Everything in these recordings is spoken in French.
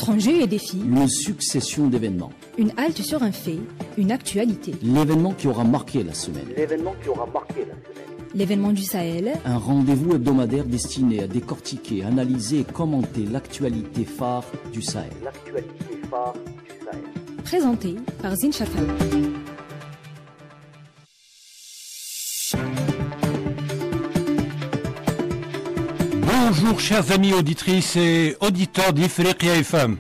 Entre enjeux et défis, une succession d'événements. Une halte sur un fait, une actualité. L'événement qui aura marqué la semaine. L'événement du Sahel. Un rendez-vous hebdomadaire destiné à décortiquer, analyser et commenter l'actualité phare du Sahel. Présenté par Zine Chafal. Bonjour chers amis auditrices et auditeurs d'Ifriqiya FM.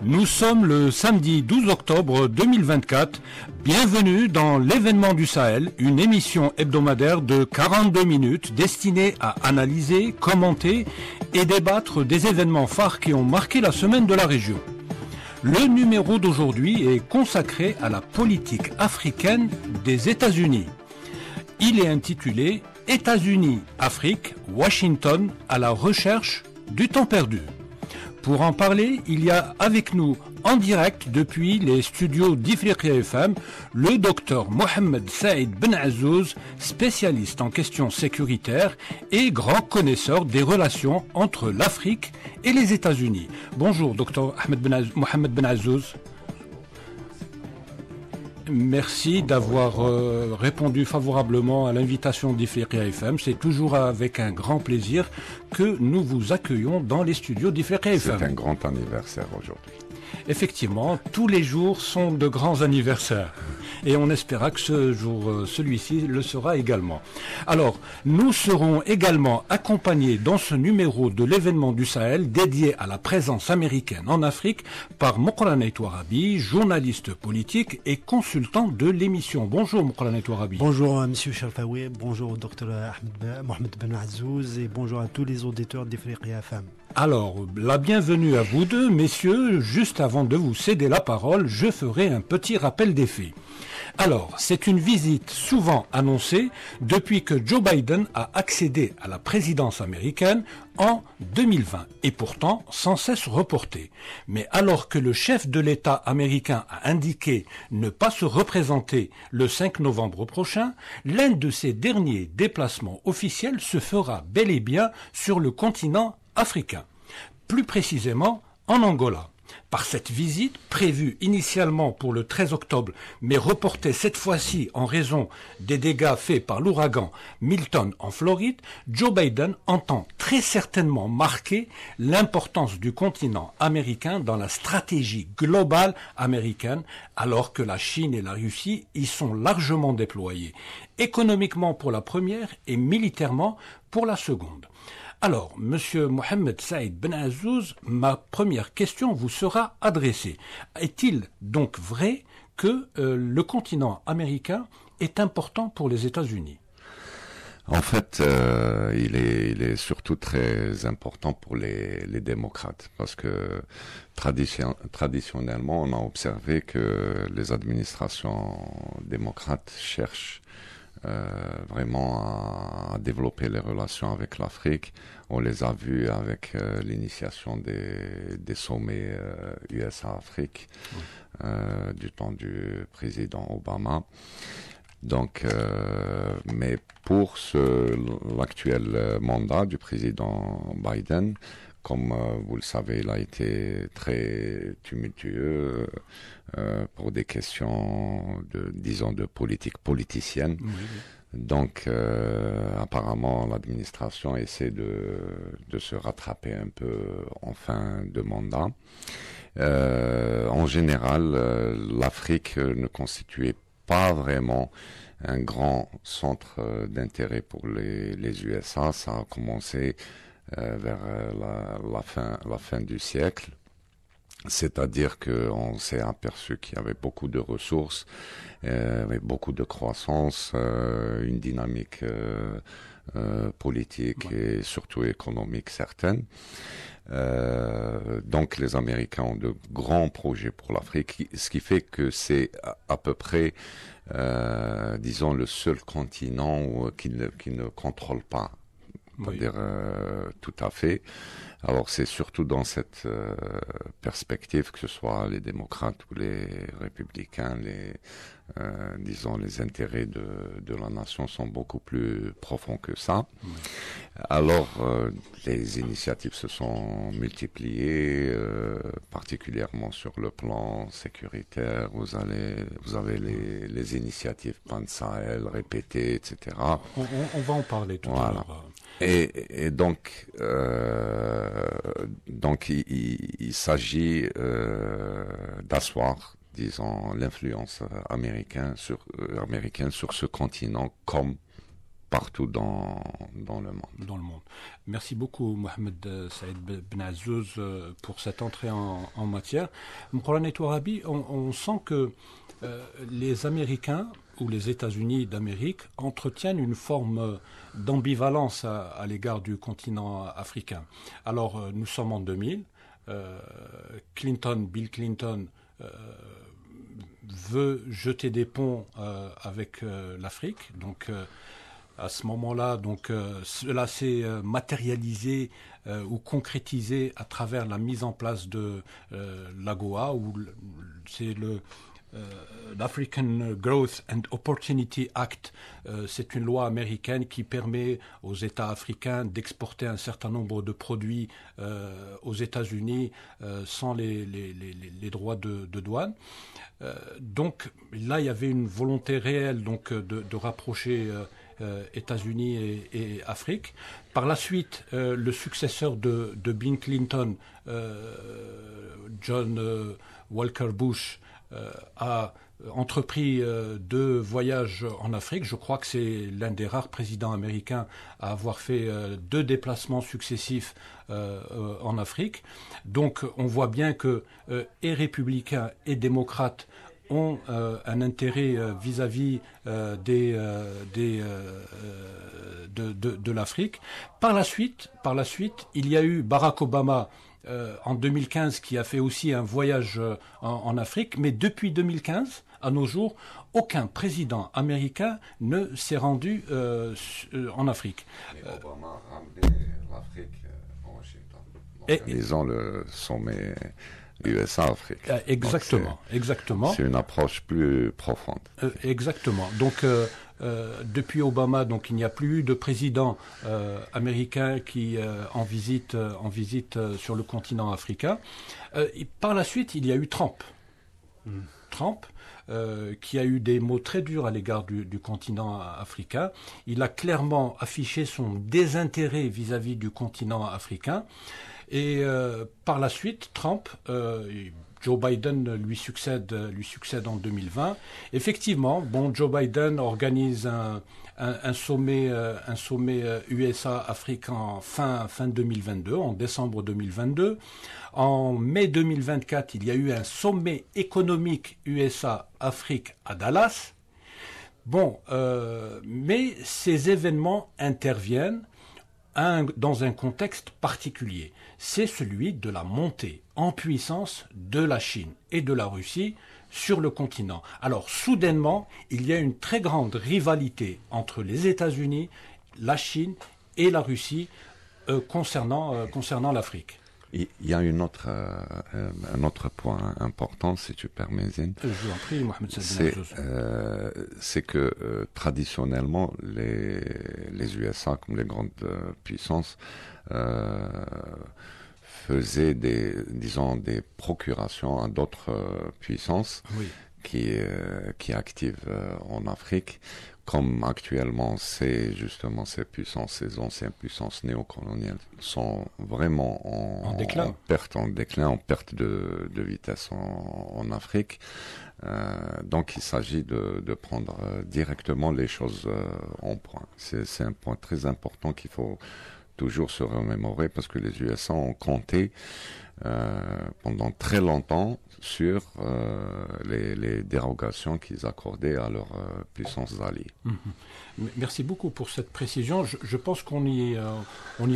Nous sommes le samedi 12 octobre 2024. Bienvenue dans l'événement du Sahel, une émission hebdomadaire de 42 minutes destinée à analyser, commenter et débattre des événements phares qui ont marqué la semaine de la région. Le numéro d'aujourd'hui est consacré à la politique africaine des États-Unis. Il est intitulé « États-Unis, Afrique, Washington à la recherche du temps perdu ». Pour en parler, il y a avec nous en direct depuis les studios d'Ifriqiya FM le docteur Mohamed Saïd Ben Azzouz, spécialiste en questions sécuritaires et grand connaisseur des relations entre l'Afrique et les États-Unis. Bonjour docteur Mohamed Ben Azzouz. Merci d'avoir répondu favorablement à l'invitation d'Ifriqiya FM. C'est toujours avec un grand plaisir que nous vous accueillons dans les studios d'Ifriqiya FM. C'est un grand anniversaire aujourd'hui. Effectivement, tous les jours sont de grands anniversaires. Et on espéra que celui-ci le sera également. Alors, nous serons également accompagnés dans ce numéro de l'événement du Sahel dédié à la présence américaine en Afrique par Mokhranay Touarabi, journaliste politique et consultant de l'émission. Bonjour Mokhranay Touarabi. Bonjour Monsieur Chalfaoui, bonjour au docteur Mohamed Ben Azzouz et bonjour à tous les auditeurs d'Ifriqiya FM. Alors, la bienvenue à vous deux, messieurs. Juste avant de vous céder la parole, je ferai un petit rappel des faits. Alors, c'est une visite souvent annoncée depuis que Joe Biden a accédé à la présidence américaine en 2020 et pourtant sans cesse reportée. Mais alors que le chef de l'État américain a indiqué ne pas se représenter le 5 novembre prochain, l'un de ses derniers déplacements officiels se fera bel et bien sur le continent africain, plus précisément en Angola. Par cette visite, prévue initialement pour le 13 octobre, mais reportée cette fois-ci en raison des dégâts faits par l'ouragan Milton en Floride, Joe Biden entend très certainement marquer l'importance du continent américain dans la stratégie globale américaine, alors que la Chine et la Russie y sont largement déployées, économiquement pour la première et militairement pour la seconde. Alors, Monsieur Mohamed Saïd Ben Azzouz, ma première question vous sera adressée. Est-il donc vrai que le continent américain est important pour les États-Unis ? En fait, il est surtout très important pour les démocrates parce que traditionnellement, on a observé que les administrations démocrates cherchent vraiment à développer les relations avec l'Afrique. On les a vus avec l'initiation des sommets USA-Afrique du temps du président Obama. Donc, mais pour l'actuel mandat du président Biden, comme vous le savez, il a été très tumultueux pour des questions de politique politicienne. Oui. Donc, apparemment, l'administration essaie de se rattraper un peu en fin de mandat. En général, l'Afrique ne constituait pas vraiment un grand centre d'intérêt pour les USA. Ça a commencé vers la fin du siècle. C'est-à-dire qu'on s'est aperçu qu'il y avait beaucoup de ressources, beaucoup de croissance, une dynamique politique et surtout économique certaine. Donc les Américains ont de grands projets pour l'Afrique, ce qui fait que c'est à peu près, disons, le seul continent qui ne contrôle pas. On peut dire tout à fait. Alors c'est surtout dans cette perspective que ce soit les démocrates ou les républicains, disons les intérêts de la nation sont beaucoup plus profonds que ça. Oui. Alors les initiatives se sont multipliées, particulièrement sur le plan sécuritaire. Vous avez les initiatives Pan Sahel répétées, etc. On va en parler tout à l'heure. Et donc il s'agit d'asseoir, disons, l'influence américaine sur ce continent comme partout dans le monde. Merci beaucoup, Mohamed Saïd Ben Azzouz, pour cette entrée en matière. Mourane Touarabi, on sent que les Américains ou les États-Unis d'Amérique entretiennent une forme d'ambivalence à l'égard du continent africain. Alors, nous sommes en 2000. Bill Clinton veut jeter des ponts avec l'Afrique. Donc, à ce moment-là, cela s'est matérialisé ou concrétisé à travers la mise en place de l'AGOA, où c'est l'African Growth and Opportunity Act. C'est une loi américaine qui permet aux États africains d'exporter un certain nombre de produits aux États-Unis sans les droits de douane. Donc là, il y avait une volonté réelle de rapprocher États-Unis et Afrique. Par la suite, le successeur de Bill Clinton, John Walker Bush, a entrepris 2 voyages en Afrique. Je crois que c'est l'un des rares présidents américains à avoir fait 2 déplacements successifs en Afrique. Donc on voit bien que et républicains et démocrates ont un intérêt vis-à-vis de l'Afrique. Par la suite, il y a eu Barack Obama en 2015 qui a fait aussi un voyage en Afrique, mais depuis 2015 à nos jours, aucun président américain ne s'est rendu en Afrique. Mais Obama a ramené l'Afrique en Washington. Disons le sommet USA-Afrique. Exactement. C'est une approche plus profonde. Exactement. Donc, depuis Obama, il n'y a plus eu de président américain qui en visite sur le continent africain. Par la suite, il y a eu Trump. Qui a eu des mots très durs à l'égard du continent africain. Il a clairement affiché son désintérêt vis-à-vis du continent africain. Et par la suite, Trump, Joe Biden lui succède en 2020. Effectivement, Joe Biden organise un sommet USA-Afrique en fin 2022, en décembre 2022. En mai 2024, il y a eu un sommet économique USA-Afrique à Dallas. Mais ces événements interviennent dans un contexte particulier. C'est celui de la montée en puissance de la Chine et de la Russie sur le continent. Alors, soudainement, il y a une très grande rivalité entre les États-Unis, la Chine et la Russie concernant l'Afrique. Il y a un autre point important, si tu permets, Zine. Je vous en prie, Mohamed Saïd. C'est que traditionnellement, les USA, comme les grandes puissances, faisaient des procurations à d'autres puissances qui activent en Afrique. Comme actuellement, c'est justement ces anciennes puissances néocoloniales sont vraiment en perte de vitesse en Afrique. Donc il s'agit de prendre directement les choses en point. C'est un point très important qu'il faut toujours se remémorer parce que les USA ont compté pendant très longtemps sur les dérogations qu'ils accordaient à leurs puissances alliées. Merci beaucoup pour cette précision. Je pense qu'on y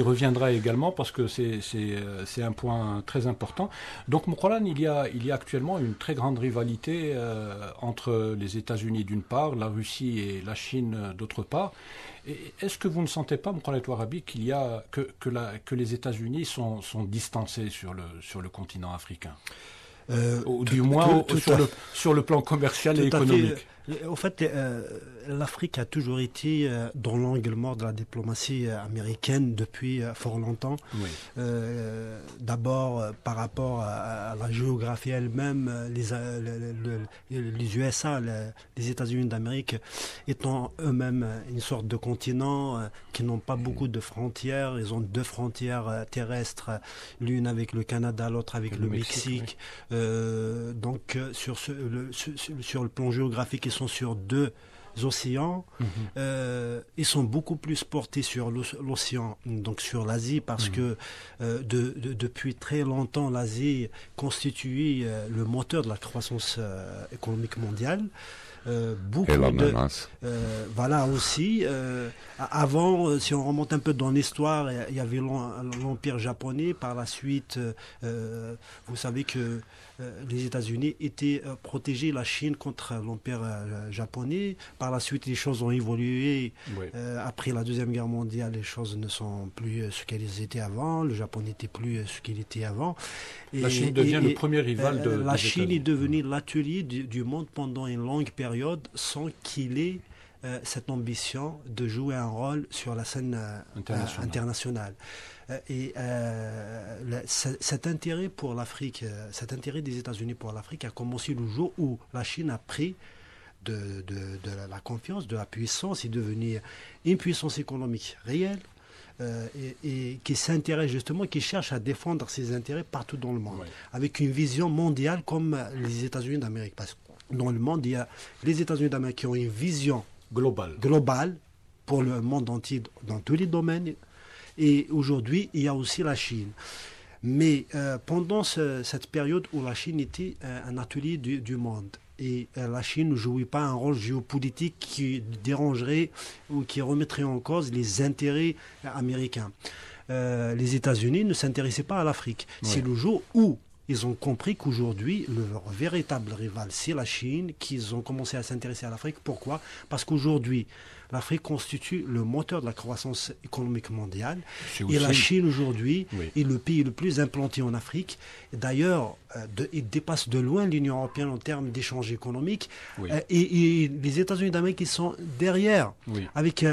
reviendra également parce que c'est un point très important. Donc, Moukhran, il y a actuellement une très grande rivalité entre les États-Unis d'une part, la Russie et la Chine d'autre part. Est-ce que vous ne sentez pas, Moukhran Touarabi, que les États-Unis sont distancés sur le continent africain, ou du moins sur le plan commercial et économique? En fait, l'Afrique a toujours été dans l'angle mort de la diplomatie américaine depuis fort longtemps. Oui. D'abord, par rapport à la géographie elle-même, les USA, les États-Unis d'Amérique, étant eux-mêmes une sorte de continent qui n'ont pas beaucoup de frontières. Ils ont 2 frontières terrestres, l'une avec le Canada, l'autre avec le Mexique. Oui. Donc, sur le plan géographique, ils sont sur 2 océans. Ils sont beaucoup plus portés sur l'océan, donc sur l'Asie, parce que depuis très longtemps, l'Asie constitue le moteur de la croissance économique mondiale. Beaucoup et la menace. Voilà aussi. Avant, si on remonte un peu dans l'histoire, il y avait l'Empire japonais. Par la suite, vous savez que les États-Unis étaient protégés, la Chine contre l'Empire japonais. Par la suite, les choses ont évolué. Oui. Après la Deuxième Guerre mondiale, les choses ne sont plus ce qu'elles étaient avant. Le Japon n'était plus ce qu'il était avant. La Chine devient le premier rival de la Chine est devenue l'atelier du monde pendant une longue période sans qu'il ait cette ambition de jouer un rôle sur la scène internationale. Cet intérêt pour l'Afrique, cet intérêt des États-Unis pour l'Afrique a commencé le jour où la Chine a pris de la confiance, de la puissance, est devenue une puissance économique réelle. Et qui s'intéresse justement, qui cherche à défendre ses intérêts partout dans le monde, avec une vision mondiale comme les États-Unis d'Amérique. Parce que dans le monde, il y a les États-Unis d'Amérique qui ont une vision globale pour le monde entier dans tous les domaines. Et aujourd'hui, il y a aussi la Chine. Mais pendant cette période où la Chine était un atelier du monde, et la Chine ne jouait pas un rôle géopolitique qui dérangerait ou qui remettrait en cause les intérêts américains. Les États-Unis ne s'intéressaient pas à l'Afrique. Ouais. C'est le jour où ils ont compris qu'aujourd'hui, leur véritable rival, c'est la Chine, qu'ils ont commencé à s'intéresser à l'Afrique. Pourquoi ? Parce qu'aujourd'hui, l'Afrique constitue le moteur de la croissance économique mondiale. Et la Chine, aujourd'hui, est le pays le plus implanté en Afrique. D'ailleurs, il dépasse de loin l'Union européenne en termes d'échanges économiques. Et les États-Unis d'Amérique, ils sont derrière, avec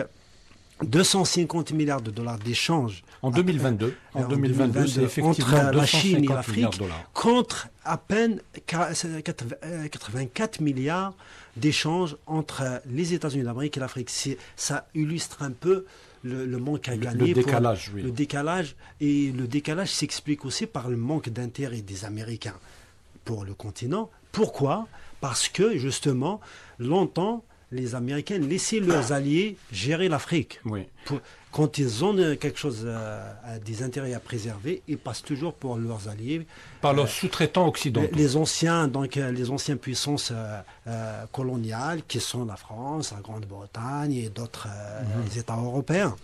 250 milliards de dollars d'échanges. En 2022, c'est effectivement entre la Chine et l'Afrique, $250 contre à peine 84 milliards d'échanges entre les États-Unis d'Amérique et l'Afrique. Ça illustre un peu le manque à gagner. Le décalage. Et le décalage s'explique aussi par le manque d'intérêt des Américains pour le continent. Pourquoi ? Parce que, justement, longtemps, les Américains laissaient leurs alliés gérer l'Afrique. Quand ils ont quelque chose, des intérêts à préserver, ils passent toujours pour leurs alliés. Par leurs sous-traitants occidentaux. Les anciennes puissances coloniales, qui sont la France, la Grande-Bretagne et d'autres les États européens.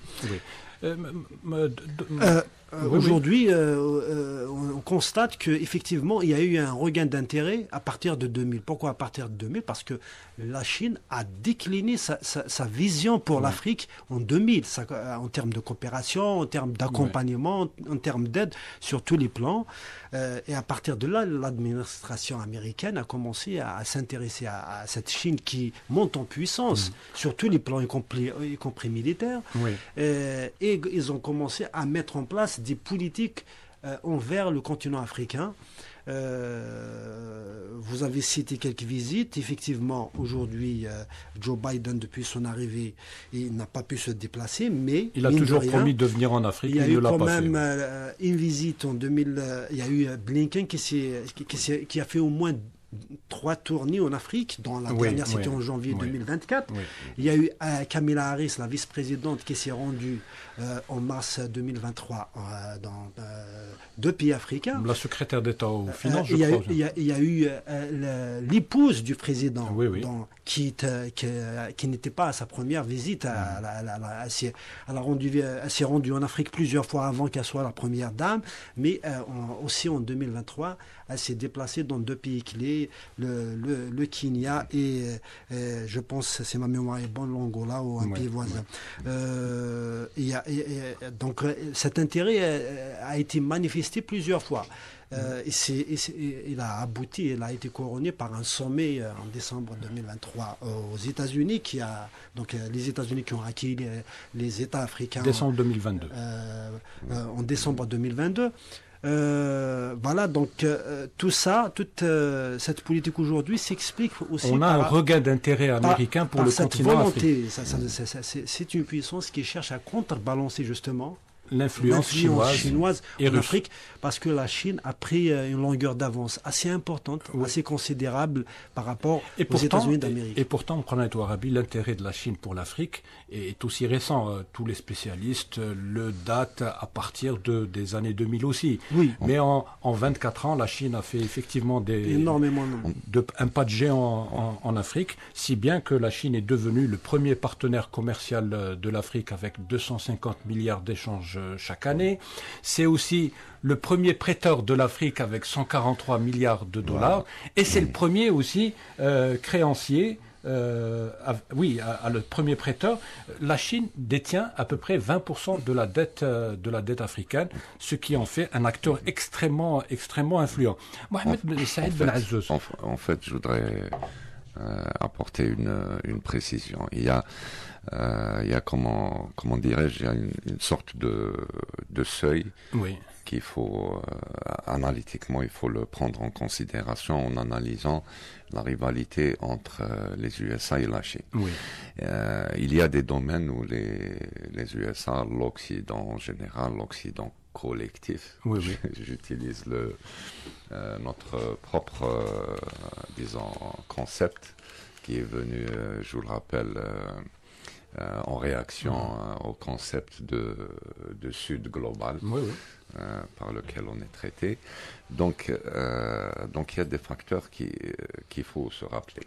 Aujourd'hui, on constate qu'effectivement, il y a eu un regain d'intérêt à partir de 2000. Pourquoi à partir de 2000 ? Parce que la Chine a décliné sa vision pour l'Afrique en 2000, en termes de coopération, en termes d'accompagnement, en termes d'aide sur tous les plans. Et à partir de là, l'administration américaine a commencé à s'intéresser à cette Chine qui monte en puissance sur tous les plans, y compris militaires. Et ils ont commencé à mettre en place des politiques envers le continent africain. Vous avez cité quelques visites. Effectivement, aujourd'hui, Joe Biden, depuis son arrivée, il n'a pas pu se déplacer, mais il a toujours promis de venir en Afrique. Il y a eu quand même une visite en 2000. Il y a eu Blinken qui a fait au moins 3 tournées en Afrique, dont la dernière c'était en janvier 2024. Oui. Il y a eu Kamala Harris, la vice-présidente, qui s'est rendue en mars 2023 dans 2 pays africains. La secrétaire d'État aux finances, je Il crois. y a eu l'épouse du président qui n'était pas à sa première visite. Elle s'est rendue en Afrique plusieurs fois avant qu'elle soit la première dame, mais aussi en 2023, elle s'est déplacée dans 2 pays clés, le Kenya et je pense, si ma mémoire est bonne, l'Angola ou un pays voisin. Donc cet intérêt a été manifesté plusieurs fois. Il a abouti, il a été couronné par un sommet en décembre 2023 aux États-Unis, les États-Unis qui ont acquis les États africains. Décembre 2022. En décembre 2022. Voilà, donc toute cette politique aujourd'hui s'explique aussi On a un regain d'intérêt américain pour le continent africain. C'est une puissance qui cherche à contrebalancer justement l'influence chinoise et en Afrique, parce que la Chine a pris une longueur d'avance assez importante, assez considérable par rapport aux États-Unis d'Amérique. Et pourtant, Pranay Touarabi, l'intérêt de la Chine pour l'Afrique est aussi récent. Tous les spécialistes le datent à partir des années 2000 aussi. Oui. Mais en 24 ans, la Chine a fait effectivement un pas de géant en Afrique, si bien que la Chine est devenue le premier partenaire commercial de l'Afrique avec 250 milliards d'échanges chaque année. C'est aussi le premier prêteur de l'Afrique avec 143 milliards de dollars. Et c'est le premier aussi créancier. Le premier prêteur. La Chine détient à peu près 20% de la dette africaine, ce qui en fait un acteur extrêmement influent. Mohamed Saïd Ben Azzouz. En fait, je voudrais apporter une précision. Il y a comment dirais-je, il y a une sorte de seuil qu'il faut analytiquement, il faut le prendre en considération en analysant la rivalité entre les USA et la Chine. Il y a des domaines où les USA, l'Occident en général, l'Occident collectif, j'utilise notre propre concept qui est venu, je vous le rappelle, en réaction au concept de Sud global par lequel on est traité. Donc il y a des facteurs qu'il faut se rappeler.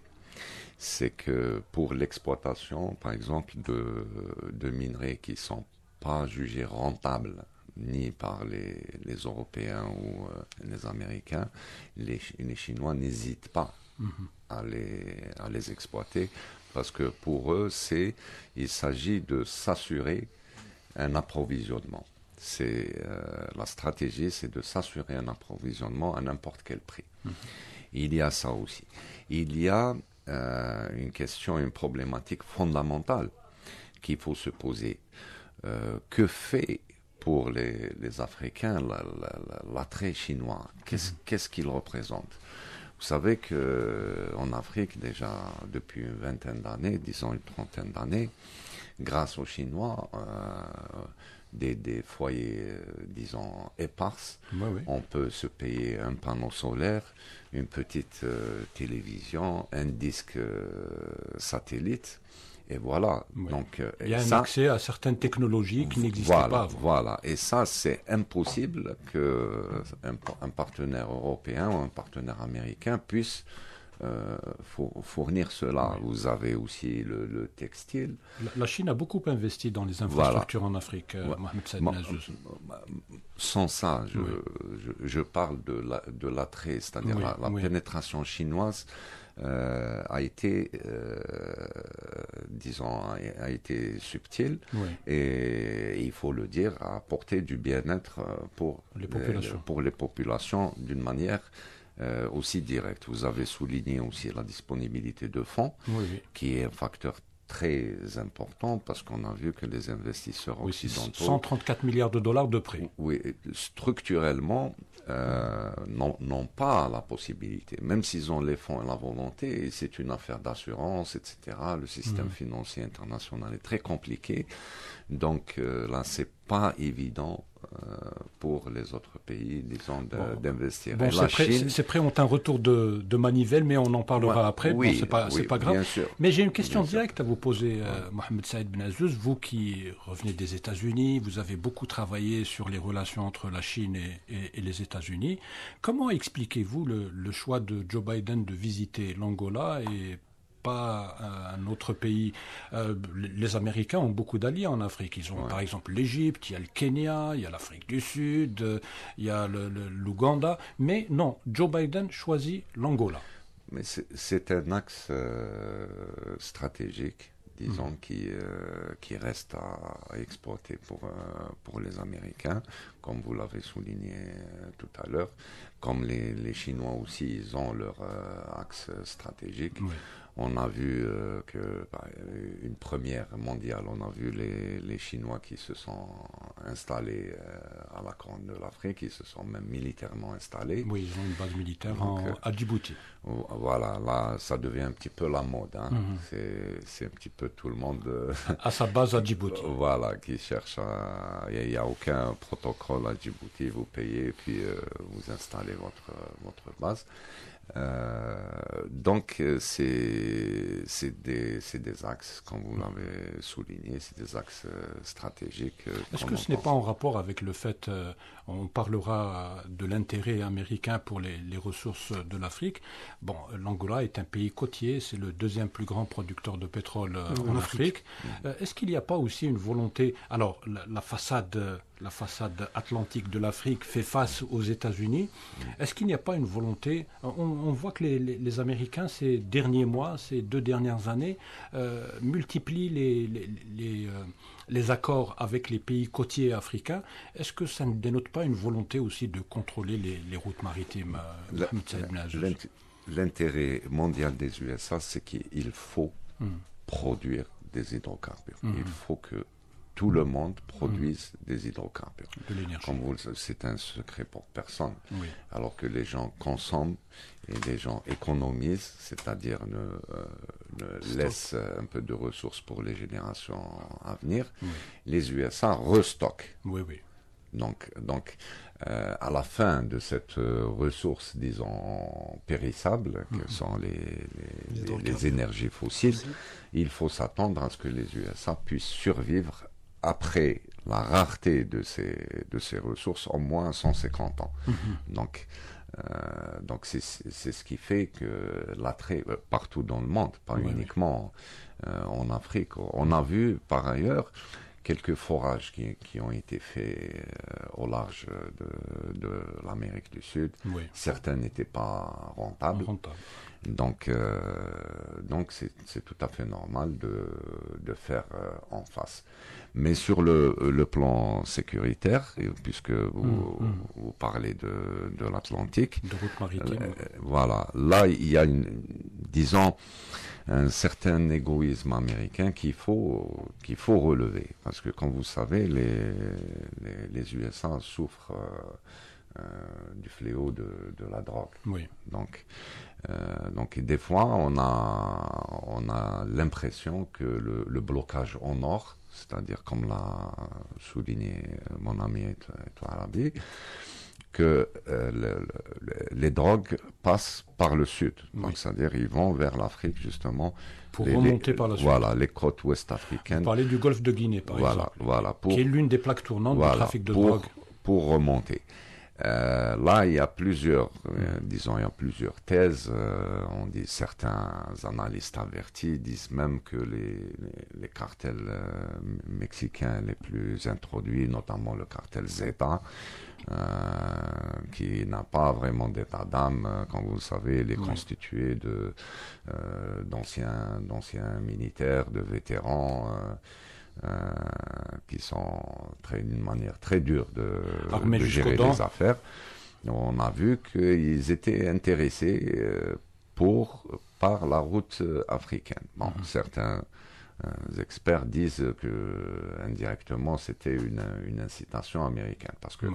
C'est que pour l'exploitation, par exemple, de minerais qui ne sont pas jugés rentables ni par les Européens ou les Américains, les Chinois n'hésitent pas à les exploiter, parce que pour eux, il s'agit de s'assurer un approvisionnement. La stratégie, c'est de s'assurer un approvisionnement à n'importe quel prix. Il y a ça aussi. Il y a une problématique fondamentale qu'il faut se poser. Que fait pour les Africains l'attrait chinois? Qu'est-ce qu'il représente? Vous savez qu'en Afrique, déjà depuis une vingtaine d'années, disons une trentaine d'années, grâce aux Chinois, des foyers, disons, éparses, on peut se payer un panneau solaire, une petite télévision, un disque satellite, et voilà. Donc, il y a un accès à certaines technologies qui n'existaient pas avant. Voilà, et ça, c'est impossible qu'un partenaire européen ou un partenaire américain puisse fournir cela. Vous avez aussi le textile. La Chine a beaucoup investi dans les infrastructures en Afrique, Mohamed Saïd Ben Azzouz. Sans ça, je parle de l'attrait, c'est-à-dire la pénétration chinoise a été subtile et il faut le dire, a apporté du bien-être pour les populations d'une manière aussi directe. Vous avez souligné aussi la disponibilité de fonds, qui est un facteur très important, parce qu'on a vu que les investisseurs occidentaux... 134 milliards de dollars de prêts. Oui, structurellement, n'ont pas la possibilité, même s'ils ont les fonds et la volonté, c'est une affaire d'assurance, etc. Le système financier international est très compliqué, donc là, c'est pas évident pour les autres pays, disons, d'investir. Bon, c'est prêt, on a un retour de manivelle, mais on en parlera après. Oui, bon, c'est pas grave. Bien sûr. Mais j'ai une question directe à vous poser, Mohamed Saïd Ben Azouz. Vous qui revenez des États-Unis, vous avez beaucoup travaillé sur les relations entre la Chine et les États-Unis. Comment expliquez-vous le choix de Joe Biden de visiter l'Angola et pas un autre pays? Les Américains ont beaucoup d'alliés en Afrique. Ils ont par exemple l'Égypte, il y a le Kenya, il y a l'Afrique du Sud, il y a l'Ouganda. Mais non, Joe Biden choisit l'Angola. Mais c'est un axe stratégique, disons, qui reste à exploiter pour les Américains, comme vous l'avez souligné tout à l'heure. Comme les Chinois aussi, ils ont leur axe stratégique. Oui. On a vu une première mondiale, on a vu les Chinois qui se sont installés à la Corne de l'Afrique, ils se sont même militairement installés. Oui, ils ont une base militaire à Djibouti. Voilà, là, ça devient un petit peu la mode. Hein. C'est un petit peu tout le monde... à sa base à Djibouti. Voilà, qui cherche à... Il n'y a aucun protocole à Djibouti, vous payez, puis vous installez votre base. Donc c'est des axes, comme vous l'avez souligné, c'est des axes stratégiques. Est-ce que ce n'est pas en rapport avec le fait, on parlera de l'intérêt américain pour les ressources de l'Afrique. Bon, l'Angola est un pays côtier, c'est le deuxième plus grand producteur de pétrole en Afrique. Est-ce qu'il n'y a pas aussi une volonté, alors la façade atlantique de l'Afrique fait face aux États-Unis. Est-ce qu'il n'y a pas une volonté, on voit que les Américains, ces derniers mois, ces 2 dernières années, multiplient les accords avec les pays côtiers africains. Est-ce que ça ne dénote pas une volonté aussi de contrôler les routes maritimes? L'intérêt mondial des USA, c'est qu'il faut produire des hydrocarbures. Il faut que tout le monde produise des hydrocarbures. De l'énergie. Comme vous le savez, c'est un secret pour personne. Oui. Alors que les gens consomment et les gens économisent, c'est-à-dire ne laissent un peu de ressources pour les générations à venir, les USA restockent. Oui, oui. Donc à la fin de cette ressource, disons, périssable, que sont les énergies fossiles, il faut s'attendre à ce que les USA puissent survivre après la rareté de ces ressources au moins 150 ans. Donc c'est ce qui fait que l'attrait partout dans le monde, pas uniquement en Afrique. On a vu par ailleurs quelques forages qui ont été faits au large de l'Amérique du Sud. Oui. Certains n'étaient pas rentables. Donc c'est tout à fait normal de faire en face. Mais sur le plan sécuritaire, puisque vous parlez de l'Atlantique, de route maritime. Voilà, là il y a disons un certain égoïsme américain qu'il faut relever, parce que comme vous savez, les USA souffrent du fléau de la drogue. Oui. Donc des fois on a l'impression que le blocage au nord, c'est-à-dire comme l'a souligné mon ami Etoile Arabi, que les drogues passent par le sud. Donc, c'est-à-dire ils vont vers l'Afrique, justement. Pour remonter par la sud. Voilà, les côtes ouest africaines. Vous parlez du golfe de Guinée, par exemple. Voilà. Qui est l'une des plaques tournantes du trafic de drogue. Pour remonter. Là, il y a plusieurs, thèses. On dit, certains analystes avertis disent même que les cartels mexicains les plus introduits, notamment le cartel Zeta, qui n'a pas vraiment d'état d'âme, comme vous le savez, il est constitué d'anciens militaires, de vétérans, qui sont d'une manière très dure de gérer les affaires. On a vu qu'ils étaient intéressés par la route africaine. Bon, certains experts disent que indirectement c'était une incitation américaine, parce que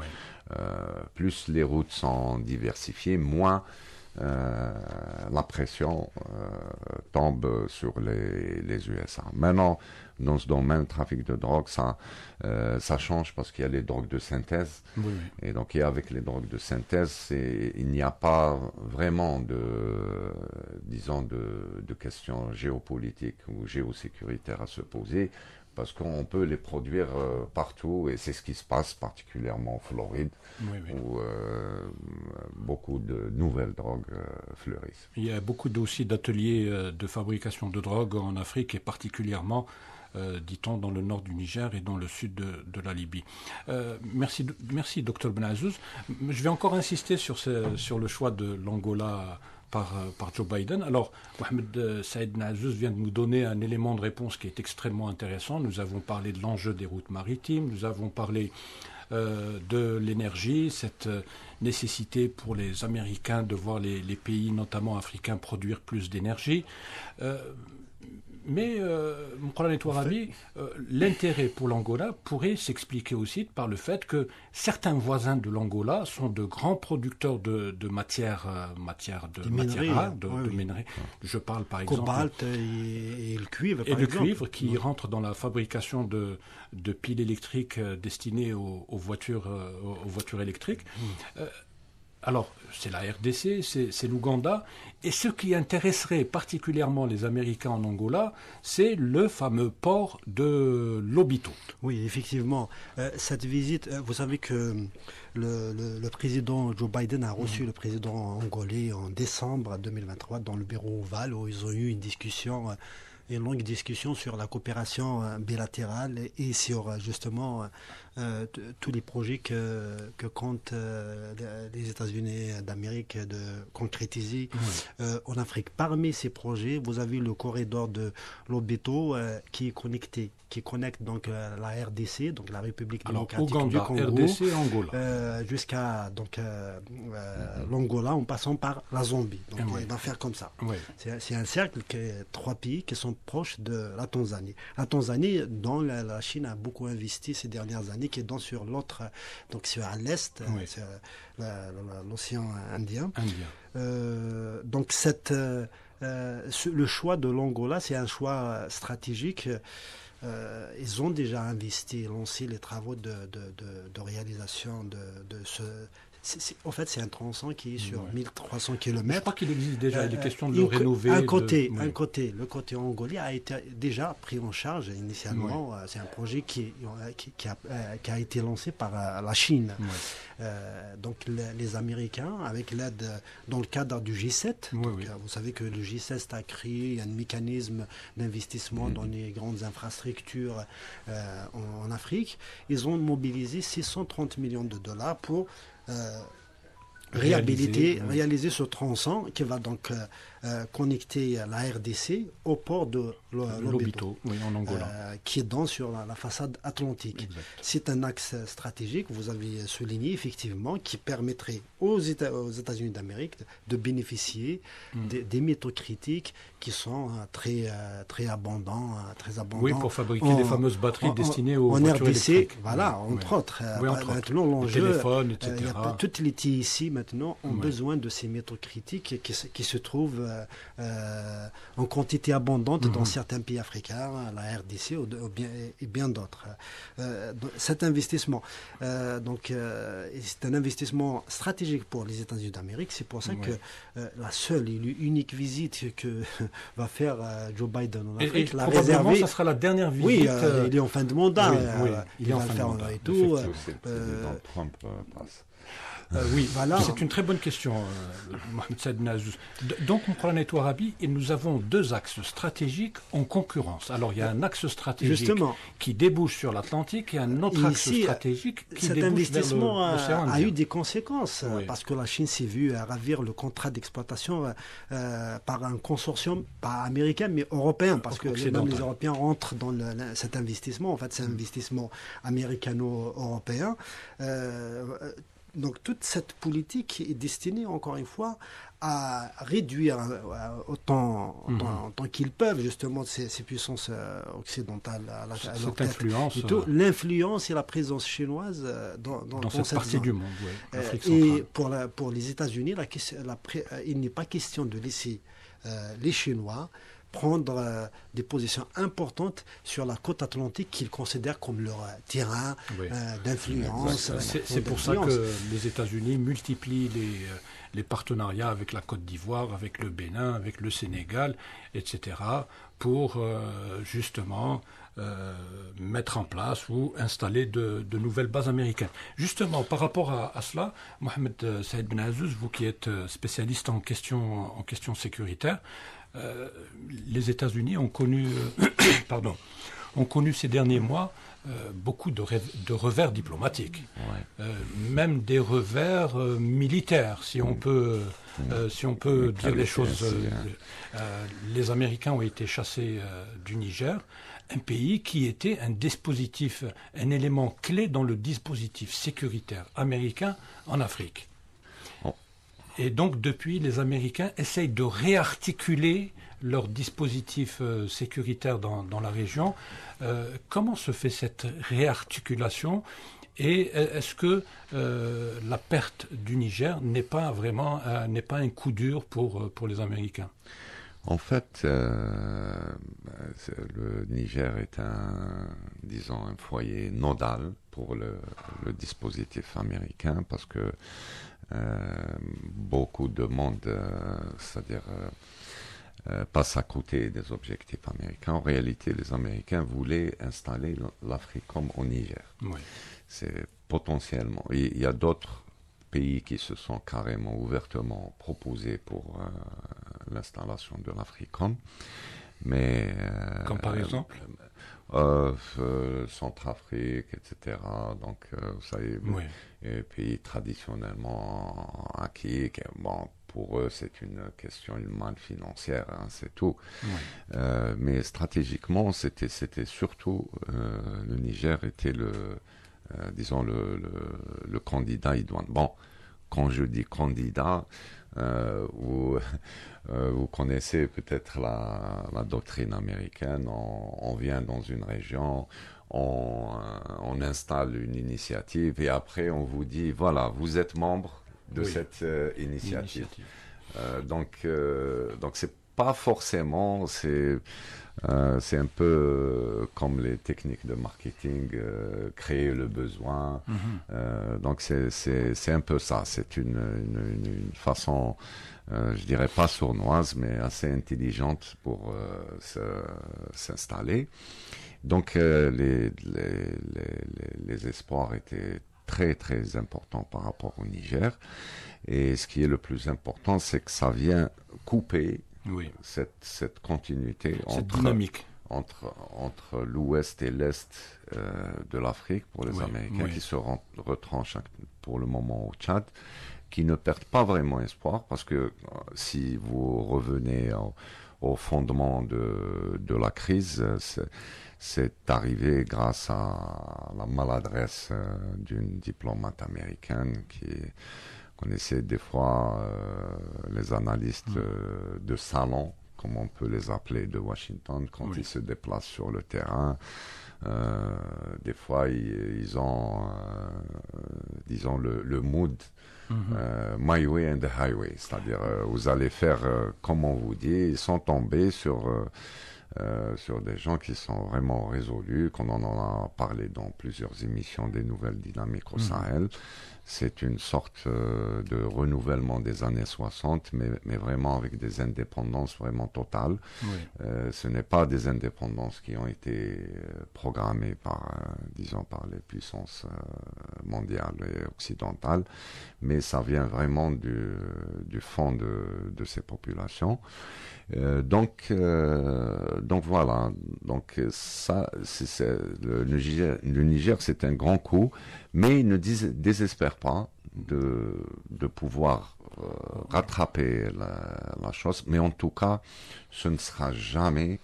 plus les routes sont diversifiées, moins la pression tombe sur les USA. Maintenant, dans ce domaine, le trafic de drogue, ça change parce qu'il y a les drogues de synthèse. Oui, oui. Et donc, avec les drogues de synthèse, il n'y a pas vraiment disons, de questions géopolitiques ou géosécuritaires à se poser, parce qu'on peut les produire partout, et c'est ce qui se passe particulièrement en Floride, Oui, oui. où beaucoup de nouvelles drogues fleurissent. Il y a beaucoup aussi d'ateliers de fabrication de drogue en Afrique, et particulièrement, dit-on, dans le nord du Niger et dans le sud de la Libye. Merci, Dr Benazouz. Je vais encore insister sur le choix de l'Angola par Joe Biden. Alors, Mohamed Saïd Benazouz vient de nous donner un élément de réponse qui est extrêmement intéressant. Nous avons parlé de l'enjeu des routes maritimes, nous avons parlé de l'énergie, cette nécessité pour les Américains de voir les pays, notamment africains, produire plus d'énergie. Mais, Moukran Touarabi, l'intérêt pour l'Angola pourrait s'expliquer aussi par le fait que certains voisins de l'Angola sont de grands producteurs de matières rares, de minerais. Je parle par exemple... Cobalt et le cuivre, et le cuivre qui rentre dans la fabrication de piles électriques destinées aux voitures électriques. Alors, c'est la RDC, c'est l'Ouganda, et ce qui intéresserait particulièrement les Américains en Angola, c'est le fameux port de Lobito. Oui, effectivement. Cette visite, vous savez que le président Joe Biden a reçu le président angolais en décembre 2023 dans le bureau ovale, où ils ont eu une longue discussion sur la coopération bilatérale et sur justement tous les projets que comptent les États-Unis d'Amérique de concrétiser en Afrique. Parmi ces projets, vous avez le corridor de Lobito qui est connecte donc la RDC, donc la République démocratique Ouganda, du Congo, RDC et Angola, jusqu'à l'Angola en passant par la Zambie. Donc il va faire comme ça. Oui. C'est un cercle trois pays qui sont proches de la Tanzanie. La Tanzanie, dont la Chine a beaucoup investi ces dernières années, qui est sur l'autre, donc sur l'est, sur l'océan Indien. Donc le choix de l'Angola, c'est un choix stratégique. Ils ont déjà lancé les travaux de réalisation de ce... En fait, c'est un tronçon qui est sur 1300 km. Je crois qu'il existe déjà des questions de le rénover. Le côté angolais a été déjà pris en charge initialement. C'est un projet qui a été lancé par la Chine. Donc les Américains, avec l'aide, dans le cadre du G7, vous savez que le G7 a créé un mécanisme d'investissement dans les grandes infrastructures en Afrique. Ils ont mobilisé 630 millions de dollars pour réaliser ce tronçon qui va donc connecter la RDC au port de Lobito, en Angola, qui est sur la façade atlantique. Exact. C'est un axe stratégique, vous avez souligné effectivement, qui permettrait aux États-Unis d'Amérique de bénéficier des métaux critiques qui sont très abondants. Oui, pour fabriquer les fameuses batteries destinées aux voitures RDC, électriques. Voilà, entre autres. Maintenant, l'enjeu, téléphones, etc. Toutes les TIC maintenant ont besoin de ces métaux critiques qui se trouvent en quantité abondante dans certains pays africains, la RDC et bien d'autres. Cet investissement, c'est un investissement stratégique pour les États-Unis d'Amérique. C'est pour ça que la seule et unique visite que va faire Joe Biden en Afrique, la réserver. Ça sera la dernière visite. Oui, il est en fin de mandat. Il est en fin de mandat. Et tout. Trump passe. Oui, voilà. C'est une très bonne question, Mohamed Saïd Benazouz. Donc, Moukran Touarabi, et nous avons deux axes stratégiques en concurrence. Alors, il y a un axe stratégique qui débouche sur l'Atlantique et un autre axe stratégique qui débouche vers l'océan Indien. Cet investissement a eu des conséquences, parce que la Chine s'est vue ravir le contrat d'exploitation par un consortium, pas américain, mais européen, parce que même les Européens rentrent dans cet investissement. En fait, c'est un investissement américano-européen. Donc toute cette politique est destinée, encore une fois, à réduire autant qu'ils peuvent justement ces puissances occidentales à leur cette tête. influence, L'influence et la présence chinoise dans cette partie du monde, l'Afrique centrale. Et pour les États-Unis, il n'est pas question de laisser les Chinois prendre des positions importantes sur la côte atlantique qu'ils considèrent comme leur terrain d'influence. C'est pour ça que les États-Unis multiplient les partenariats avec la Côte d'Ivoire, avec le Bénin, avec le Sénégal, etc., pour justement mettre en place ou installer de nouvelles bases américaines. Justement, par rapport à cela, Mohamed Saïd Ben Azouz, vous qui êtes spécialiste en questions sécuritaires, les États-Unis ont connu, ont connu ces derniers mois beaucoup de revers diplomatiques, même des revers militaires, si on peut dire les choses. Les Américains ont été chassés du Niger, un pays qui était un élément clé dans le dispositif sécuritaire américain en Afrique. Et donc, depuis, les Américains essayent de réarticuler leur dispositif sécuritaire dans la région. Comment se fait cette réarticulation? Et est-ce que la perte du Niger n'est pas un coup dur pour les Américains? En fait, le Niger est un foyer nodal pour le dispositif américain parce que beaucoup de monde, passe à côté des objectifs américains. En réalité, les Américains voulaient installer l'Afrique comme au Niger. Oui. C'est potentiellement. Il y a d'autres pays qui se sont carrément ouvertement proposés pour l'installation de l'Africom. Mais comme par exemple Centrafrique, etc. Donc, vous savez, pays traditionnellement acquis. Bon, pour eux, c'est une question humaine financière, c'est tout. Oui. Mais stratégiquement, c'était surtout le Niger était le candidat idoine. Bon, quand je dis candidat, vous connaissez peut-être la doctrine américaine. On vient dans une région, on installe une initiative et après on vous dit voilà, vous êtes membre de cette initiative. Donc c'est pas forcément, c'est un peu comme les techniques de marketing, créer le besoin. Donc c'est un peu ça. C'est une façon, je dirais pas sournoise, mais assez intelligente pour s'installer. Donc les espoirs étaient très très importants par rapport au Niger. Et ce qui est le plus important, c'est que ça vient couper cette continuité, cette dynamique entre l'ouest et l'est de l'Afrique pour les Américains qui se retranchent pour le moment au Tchad, qui ne perdent pas vraiment espoir, parce que si vous revenez au fondement de la crise, c'est arrivé grâce à la maladresse d'une diplomate américaine qui connaissait des fois les analystes de salon, comme on peut les appeler, de Washington, quand ils se déplacent sur le terrain. Des fois, ils ont, disons, le mood my way and the highway, c'est-à-dire vous allez faire comme on vous dit. Ils sont tombés sur des gens qui sont vraiment résolus, qu'on en a parlé dans plusieurs émissions des nouvelles dynamiques au Sahel. C'est une sorte de renouvellement des années 60, mais vraiment avec des indépendances vraiment totales. Ce n'est pas des indépendances qui ont été programmées par les puissances mondiales et occidentales, mais ça vient vraiment du fond de ces populations. Donc voilà. Donc ça, le Niger, c'est un grand coup, mais il ne désespère pas de pouvoir rattraper la chose. Mais en tout cas, ce ne sera jamais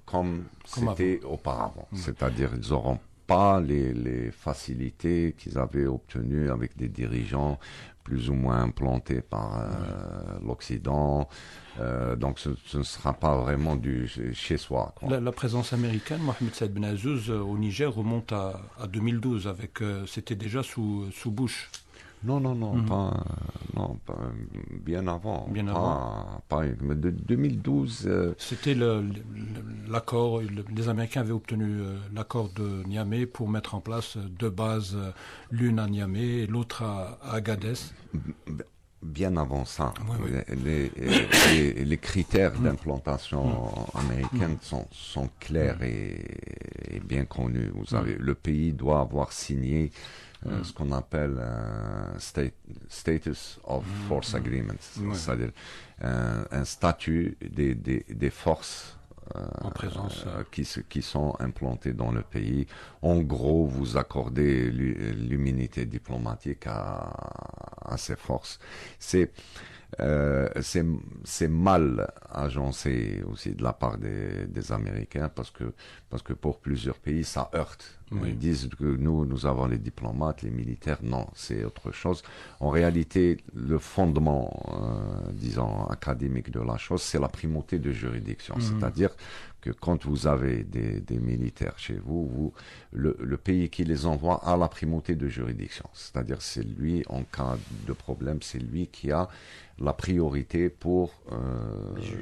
comme c'était auparavant. C'est-à-dire, ils auront pas les facilités qu'ils avaient obtenues avec des dirigeants plus ou moins implantés par l'Occident. Donc ce ne sera pas vraiment du chez soi. La présence américaine, Mohamed Saïd Ben Azouz, au Niger remonte à 2012, c'était déjà sous Bush. Non, bien avant. Bien avant. Mais de 2012... C'était l'accord, les Américains avaient obtenu l'accord de Niamey pour mettre en place 2 bases, l'une à Niamey et l'autre à Agadez. Bien avant ça, Oui. les critères d'implantation américaine sont clairs et bien connus. Vous savez, le pays doit avoir signé ce qu'on appelle un Status of Force Agreement, c'est-à-dire un statut des forces en présence qui sont implantées dans le pays. En gros, vous accordez l'immunité diplomatique à ces forces. C'est mal agencé aussi de la part des Américains parce que pour plusieurs pays, ça heurte. Oui. Ils disent que nous avons les diplomates, les militaires. Non, c'est autre chose. En réalité, le fondement, disons, académique de la chose, c'est la primauté de juridiction. C'est-à-dire que quand vous avez des militaires chez vous, le pays qui les envoie a la primauté de juridiction. C'est-à-dire c'est lui, en cas de problème, c'est lui qui a la priorité pour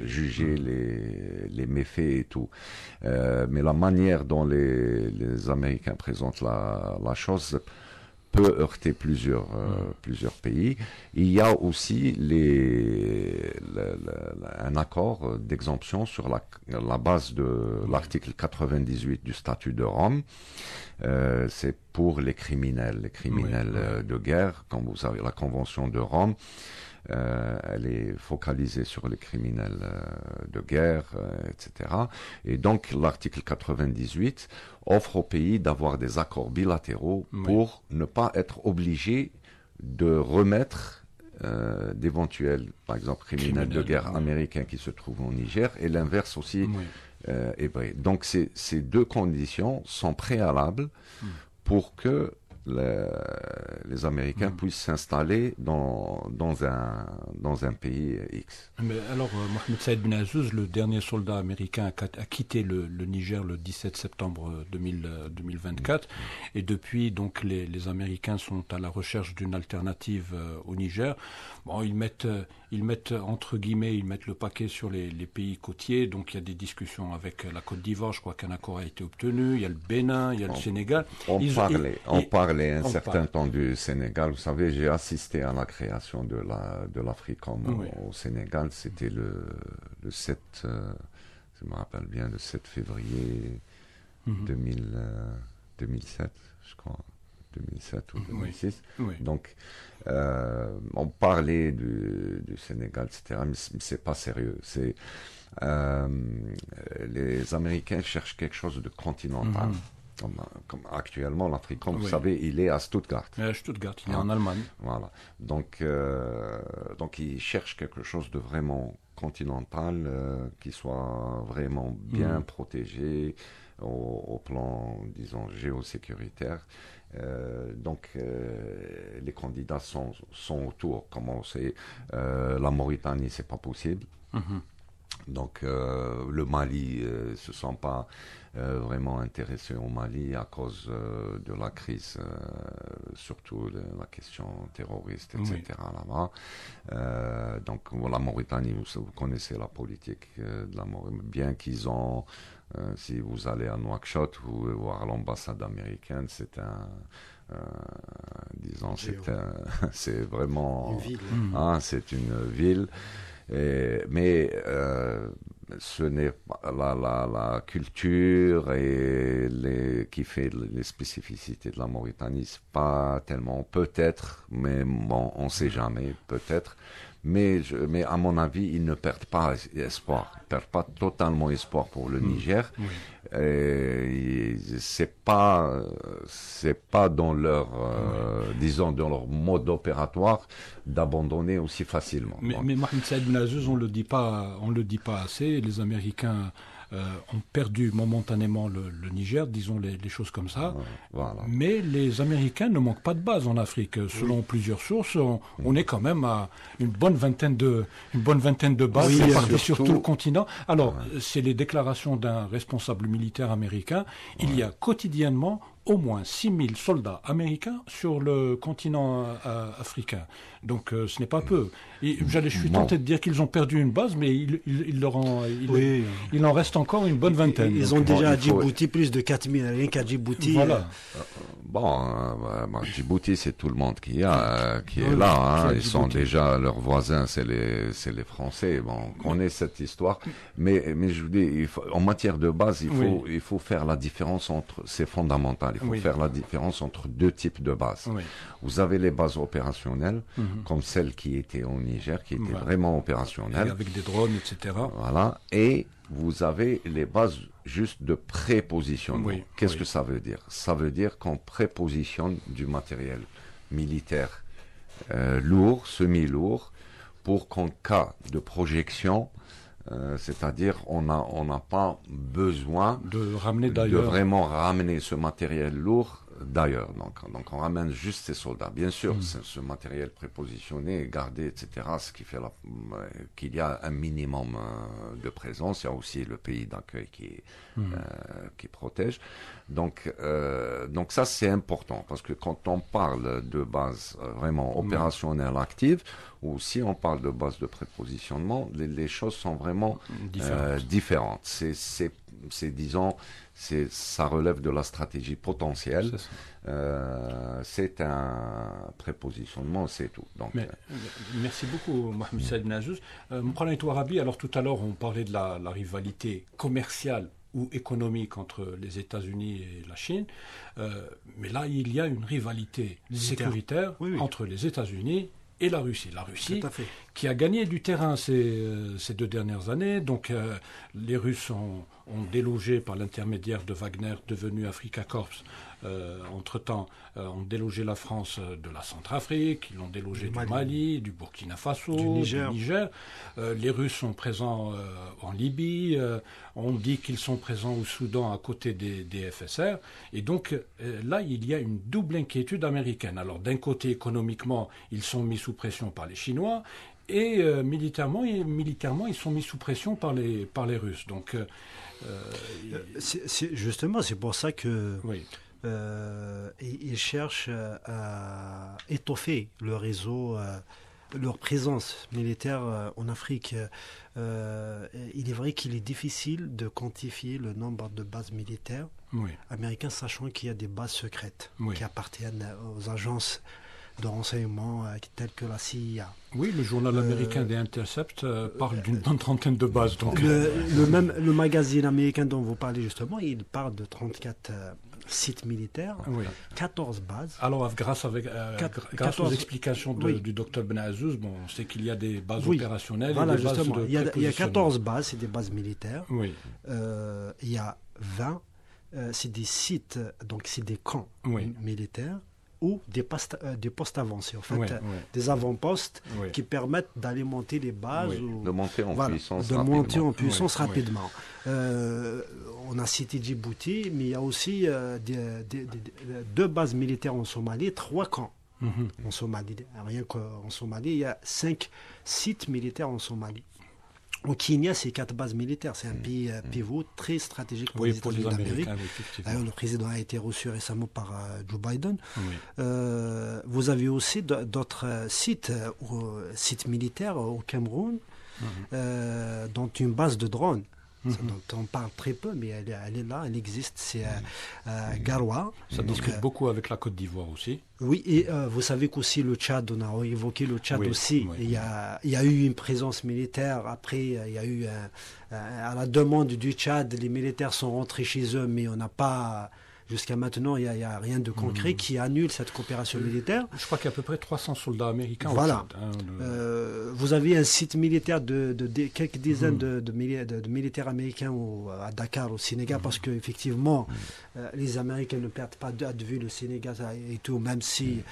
juger les méfaits et tout. Mais la manière dont les Américains présentent la chose peut heurter plusieurs pays. Il y a aussi un accord d'exemption sur la base de l'article 98 du statut de Rome. C'est pour les criminels de guerre. Comme vous savez, la Convention de Rome, elle est focalisée sur les criminels de guerre, etc. Et donc, l'article 98 offre au pays d'avoir des accords bilatéraux pour ne pas être obligé de remettre d'éventuels, par exemple, criminels de guerre américains qui se trouvent au Niger, et l'inverse aussi est vrai. Donc, ces 2 conditions sont préalables pour que les Américains puissent s'installer dans un pays X. Mais alors, Mohamed Saïd Ben Azouz, le dernier soldat américain, a quitté le Niger le 17 septembre 2024, et depuis, donc, les Américains sont à la recherche d'une alternative au Niger. Bon, ils mettent entre guillemets, ils mettent le paquet sur les pays côtiers. Donc, il y a des discussions avec la Côte d'Ivoire. Je crois qu'un accord a été obtenu. Il y a le Bénin, il y a le Sénégal. On parlait un certain temps du Sénégal. Vous savez, j'ai assisté à la création de l'Africom au Sénégal. C'était le 7, je me rappelle bien, le 7 février 2007, je crois. 2007 ou 2006. Donc, on parlait du Sénégal, etc., mais c'est pas sérieux. Les Américains cherchent quelque chose de continental. Comme actuellement, l'Africom, vous savez, il est à Stuttgart. Stuttgart, il est en Allemagne. Voilà. Donc, ils cherchent quelque chose de vraiment continental, qui soit vraiment bien protégé au plan, disons, géosécuritaire. Donc, les candidats sont autour. Comme on sait, la Mauritanie, c'est pas possible. Donc, le Mali se sent pas vraiment intéressé au Mali à cause de la crise, surtout de la question terroriste, etc. là-bas. Donc, la Mauritanie, vous connaissez la politique de la Mauritanie, bien qu'ils ont... si vous allez à Nouakchott, vous pouvez voir l'ambassade américaine, c'est c'est vraiment une ville. C'est une ville, mais ce n'est pas la culture qui fait les spécificités de la Mauritanie, c'est pas tellement, peut-être, mais bon, on sait jamais, peut-être. Mais à mon avis, ils ne perdent pas espoir. Ils ne perdent pas totalement espoir pour le Niger. C'est pas dans leur, disons, dans leur mode opératoire d'abandonner aussi facilement. Mais Mohamed Saïd Ben Azouz, on le dit pas assez. Les Américains ont perdu momentanément le Niger, disons les choses comme ça. Voilà. Mais les Américains ne manquent pas de bases en Afrique. Selon plusieurs sources, on est quand même à une bonne vingtaine de bases réparties sur tout le continent. Alors, c'est les déclarations d'un responsable militaire américain. Il y a quotidiennement au moins 6000 soldats américains sur le continent africain. Donc ce n'est pas peu. Je suis tenté de dire qu'ils ont perdu une base, mais il en reste encore une bonne vingtaine. Ils ont déjà à Djibouti plus de 4000, rien qu'à Djibouti. Voilà. Djibouti, c'est tout le monde qui est là. Hein. Ils sont déjà leurs voisins, c'est les Français. Bon, on connaît cette histoire. Mais je vous dis, en matière de base, il faut faire la différence entre, c'est fondamental. Il faut faire la différence entre deux types de bases. Oui. Vous avez les bases opérationnelles, comme celle qui était au Niger, qui était vraiment opérationnelle. Et avec des drones, etc. Voilà. Et vous avez les bases juste de prépositionnement. Qu'est-ce que ça veut dire? Ça veut dire qu'on prépositionne du matériel militaire lourd, semi-lourd, pour qu'en cas de projection, c'est-à-dire on n'a pas besoin de vraiment ramener ce matériel lourd d'ailleurs. Donc on ramène juste ces soldats. Bien sûr, ce matériel prépositionné, gardé, etc., ce qui fait qu'il y a un minimum de présence. Il y a aussi le pays d'accueil qui protège. Donc ça, c'est important, parce que quand on parle de base vraiment opérationnelle active, ou si on parle de base de prépositionnement, les choses sont vraiment différentes. Ça relève de la stratégie potentielle. C'est un prépositionnement, c'est tout. Donc, merci beaucoup, Mohamed Saïd Nazouz. Moukhala Touarabi, alors tout à l'heure, on parlait de la rivalité commerciale ou économique entre les États-Unis et la Chine. Mais là, il y a une rivalité sécuritaire entre les États-Unis et la Russie. La Russie qui a gagné du terrain ces 2 dernières années. Donc les Russes ont délogé par l'intermédiaire de Wagner, devenu Africa Corps. Entre-temps, ont délogé la France de la Centrafrique, ils l'ont délogé du Mali, du Burkina Faso, du Niger. Les Russes sont présents en Libye. On dit qu'ils sont présents au Soudan à côté des FSR. Et donc là, il y a une double inquiétude américaine. Alors d'un côté, économiquement, ils sont mis sous pression par les Chinois. Et militairement, ils sont mis sous pression par les Russes. Donc, justement, c'est pour ça que ils cherchent à étoffer le réseau, leur présence militaire en Afrique. Il est vrai qu'il est difficile de quantifier le nombre de bases militaires américaines, sachant qu'il y a des bases secrètes qui appartiennent aux agences de renseignement telles que la CIA. Oui, le journal américain des Intercept parle d'une bonne trentaine de bases. Donc. Le magazine américain dont vous parlez justement, il parle de 34 sites militaires, 14 bases. Alors, grâce aux explications du docteur Benazouz, on sait qu'il y a des bases opérationnelles et des bases de il y a 14 bases, c'est des bases militaires. Oui. Il y a 20, c'est des sites, donc c'est des camps militaires, ou des postes avancés, en fait, des avant-postes qui permettent d'alimenter les bases. De monter en puissance rapidement. On a cité Djibouti, mais il y a aussi 2 bases militaires en Somalie, 3 camps en Somalie. Rien qu'en Somalie, il y a 5 sites militaires en Somalie. Au Kenya, c'est 4 bases militaires. C'est un pays pivot très stratégique pour les États-Unis d'Amérique. Le président a été reçu récemment par Joe Biden. Vous avez aussi d'autres sites militaires au Cameroun, dont une base de drones. Dont on parle très peu, mais elle est là, elle existe. C'est Garoua. Ça discute beaucoup avec la Côte d'Ivoire aussi. Oui, et vous savez qu'aussi le Tchad, on a évoqué le Tchad aussi. Il y a eu une présence militaire. Après, il y a eu, à la demande du Tchad, les militaires sont rentrés chez eux, mais on n'a pas... Jusqu'à maintenant, il n'y a rien de concret qui annule cette coopération militaire. Je crois qu'il y a à peu près 300 soldats américains. Voilà. Vous avez un site militaire de quelques dizaines de militaires américains à Dakar, au Sénégal, parce qu'effectivement, les Américains ne perdent pas de vue le Sénégal et tout, même si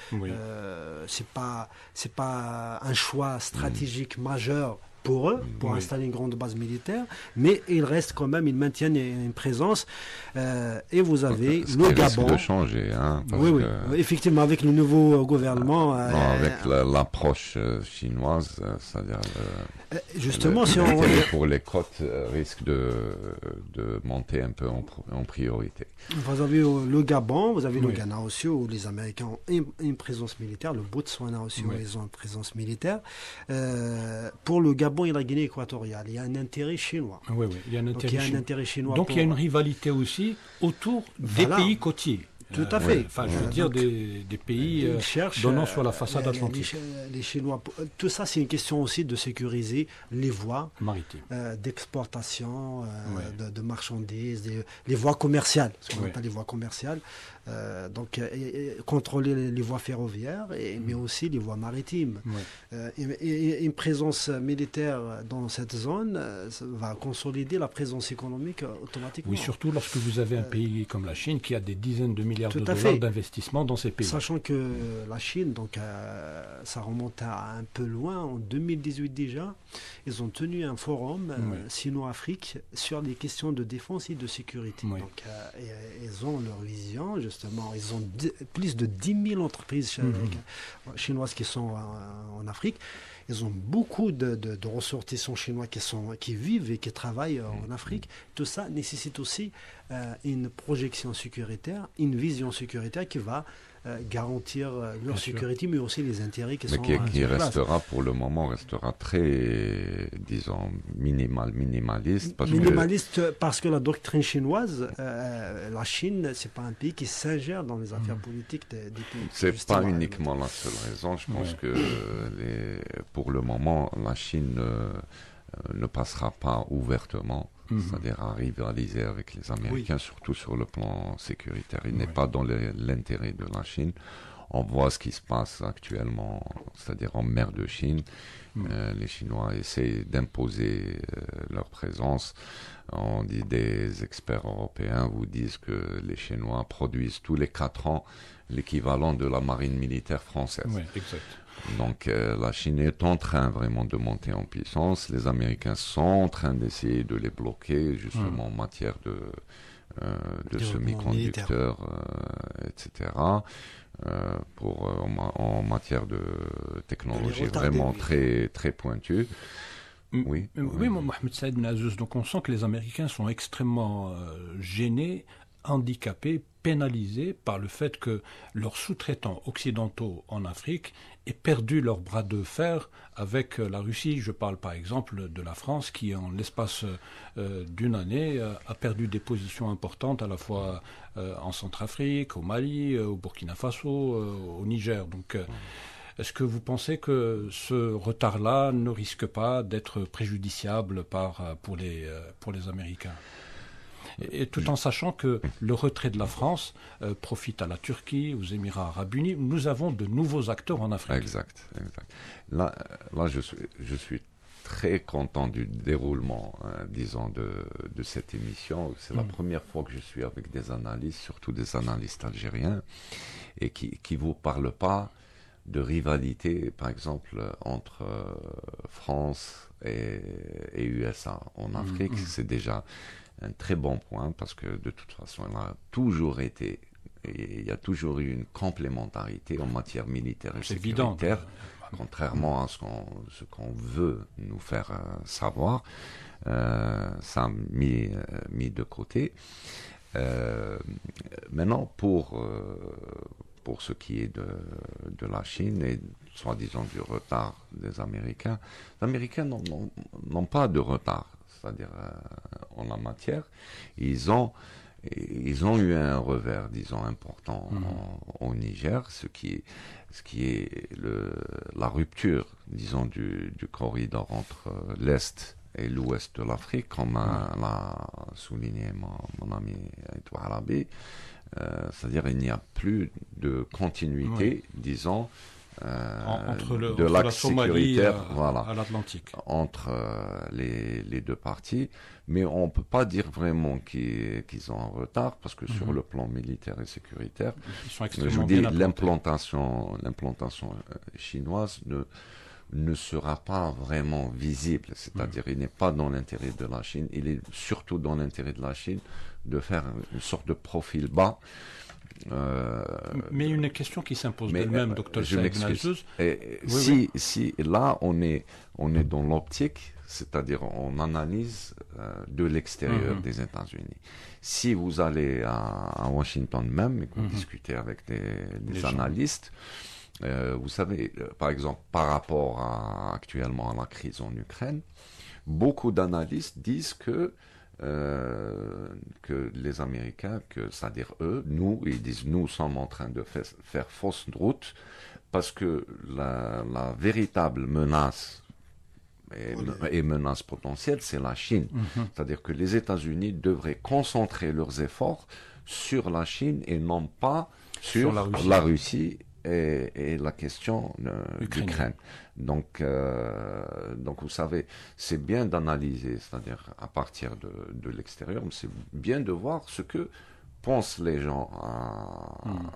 c'est pas un choix stratégique majeur pour eux, pour installer une grande base militaire, mais ils restent quand même, ils maintiennent une présence. Et vous avez le Gabon. De changer, hein, Oui, effectivement, avec le nouveau gouvernement. Avec l'approche chinoise, c'est-à-dire justement, si l'intérêt pour les côtes risque de monter un peu en priorité. Vous avez le Gabon, vous avez le Ghana aussi, où les Américains ont une présence militaire, le Botswana aussi, où ils ont une présence militaire. Pour le Gabon et la Guinée équatoriale, il y a un intérêt chinois. Oui, il y a un intérêt chinois. Donc il y a une rivalité aussi autour des pays côtiers. Tout à fait. Enfin, je veux dire des pays donnant sur la façade atlantique. Les Chinois, tout ça, c'est une question aussi de sécuriser les voies maritimes d'exportation, de marchandises, les voies commerciales, ce qu'on appelle les voies commerciales. Donc, contrôler les voies ferroviaires, mais aussi les voies maritimes. Et une présence militaire dans cette zone va consolider la présence économique automatiquement. Oui, surtout lorsque vous avez un pays comme la Chine qui a des dizaines de milliards de dollars d'investissement dans ces pays. Sachant que la Chine, donc, ça remonte à un peu loin, en 2018 déjà, ils ont tenu un forum Sino-Afrique sur les questions de défense et de sécurité. Donc, ils ont leur vision, justement, ils ont plus de 10 000 entreprises chinoises qui sont en Afrique. Ils ont beaucoup de ressortissants chinois qui vivent et qui travaillent en Afrique. Tout ça nécessite aussi une projection sécuritaire, une vision sécuritaire qui va garantir leur sécurité, mais aussi les intérêts qui sont qui restera pour le moment très, disons, minimaliste. Parce que la doctrine chinoise, la Chine, c'est pas un pays qui s'ingère dans les affaires politiques des pays. C'est pas uniquement la seule raison. Je pense que pour le moment, la Chine ne passera pas ouvertement. C'est-à-dire à rivaliser avec les Américains, surtout sur le plan sécuritaire. Il n'est pas dans l'intérêt de la Chine. On voit ce qui se passe actuellement, c'est-à-dire en mer de Chine. Les Chinois essaient d'imposer leur présence. Des experts européens vous disent que les Chinois produisent tous les 4 ans l'équivalent de la marine militaire française. Oui, exact. Donc la Chine est en train vraiment de monter en puissance. Les Américains sont en train d'essayer de les bloquer justement en matière de semi-conducteurs, etc. En matière de technologie vraiment très, très pointue. Oui, Mohamed Saïd Ben Azouz, donc on sent que les Américains sont extrêmement gênés, handicapés, pénalisés par le fait que leurs sous-traitants occidentaux en Afrique aient perdu leur bras de fer avec la Russie. Je parle par exemple de la France qui, en l'espace d'une année, a perdu des positions importantes à la fois en Centrafrique, au Mali, au Burkina Faso, au Niger. Donc, est-ce que vous pensez que ce retard-là ne risque pas d'être préjudiciable pour les Américains ? Et tout en sachant que le retrait de la France profite à la Turquie, aux Émirats arabes unis. Nous avons de nouveaux acteurs en Afrique. Exact. Là je suis très content du déroulement, disons, de cette émission. C'est la première fois que je suis avec des analystes, surtout des analystes algériens, et qui vous parlent pas de rivalité, par exemple, entre France et USA en Afrique. C'est déjà un très bon point, parce que de toute façon, il y a toujours eu une complémentarité en matière militaire et sécuritaire, contrairement à ce qu'on veut nous faire savoir. Ça a mis de côté. Maintenant, pour ce qui est de la Chine et soi-disant du retard des Américains, les Américains n'ont pas de retard. C'est-à-dire en la matière, ils ont eu un revers, disons, important au Niger, ce qui est la rupture, disons, du corridor entre l'Est et l'Ouest de l'Afrique, comme l'a souligné mon ami Edouard Arabi. C'est-à-dire il n'y a plus de continuité, disons, entre la Somalie à l'Atlantique. Entre les deux parties, mais on ne peut pas dire vraiment qu'ils ont un retard, parce que sur le plan militaire et sécuritaire, ils sont je vous dis, l'implantation chinoise ne sera pas vraiment visible. C'est-à-dire, il n'est pas dans l'intérêt de la Chine, il est surtout dans l'intérêt de la Chine de faire une sorte de profil bas. Mais une question qui s'impose d'elle-même, docteur Saïd Ben Azouz. Si là, on est dans l'optique, c'est-à-dire on analyse de l'extérieur des États-Unis. Si vous allez à Washington même et que vous discutez avec des analystes, vous savez, par exemple, par rapport actuellement à la crise en Ukraine, beaucoup d'analystes disent que les Américains, c'est-à-dire eux, ils disent nous sommes en train de faire fausse route parce que la véritable menace et menace potentielle, c'est la Chine. C'est-à-dire que les États-Unis devraient concentrer leurs efforts sur la Chine et non pas sur la Russie et la question d'Ukraine. Donc, vous savez, c'est bien d'analyser, c'est-à-dire à partir de l'extérieur, mais c'est bien de voir ce que pensent les gens